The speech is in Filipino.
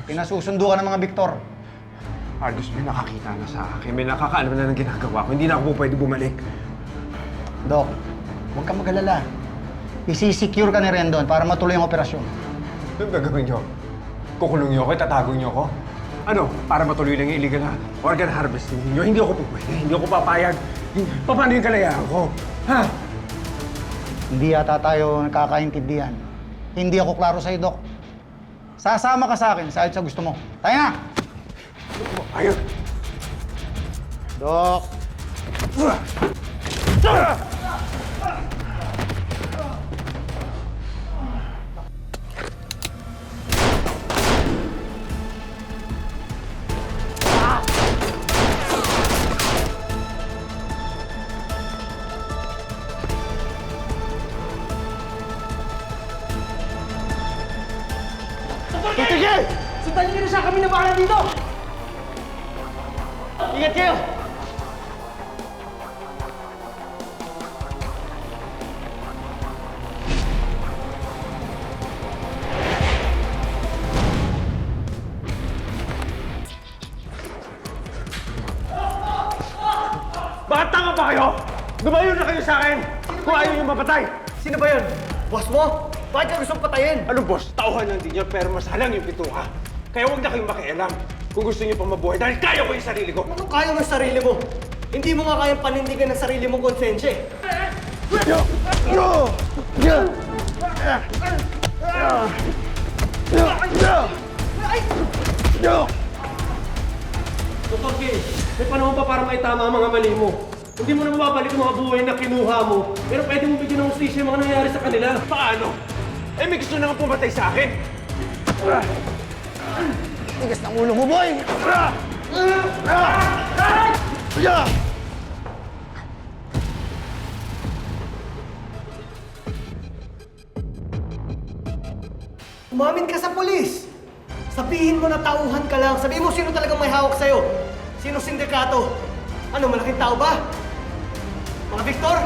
Pinasusundo ka ng mga Victor. Argus, may nakakita na sa akin. May nakakaalam na ng ginagawa ko. Hindi na ako pwede bumalik. Dok, huwag kang mag-alala. Isisecure ka ni Rendon para matuloy ang operasyon. Anong gagawin niyo? Kukulong niyo ako? Itatago niyo ako? Ano? Para matuloy lang yung illegal na organ harvesting niyo? Hindi ako pupwede. Hindi ako papayag. Paano yung kalayaan ko? Ha? Hindi yata tayo nakakaintindihan. Hindi ako klaro sa'yo, Dok. Sasama ka sa akin sa gusto mo. Tayo na! Ayun! Dok! Titigil! Sundan niyo na siya! Kami na bahala dito! Ingat kayo! Bakit tanga ba kayo? Lumayo na kayo sa akin! Kung ayaw niyo mapatay! Sino ba yun? Boss mo? Bakit ka gustong patayin? Ano boss? Tauhan lang din niya pero masalang yung pituha. Kaya huwag na kayong makialam kung gusto niyo pa mabuhay dahil kaya ko yung sarili ko. Anong kaya mo sa sarili mo? Hindi mo nga kayang panindigan ng sarili mong konsensya eh. Dr. K, may panahon pa para maitama ang mga mali mo. Hindi mo na mababalik ang mga buhay na kinuha mo. Pero pwede mo bigyan ng hustisya yung mga nangyayari sa kanila. Paano? Eh may gusto na nga pumatay sa akin. Tigas ng ulo mo, boy! Umamin ka sa polis! Sabihin mo na tauhan ka lang. Sabihin mo sino talagang may hawak sa'yo. Sino sindikato? Ano, malaking tao ba? Mga Victor?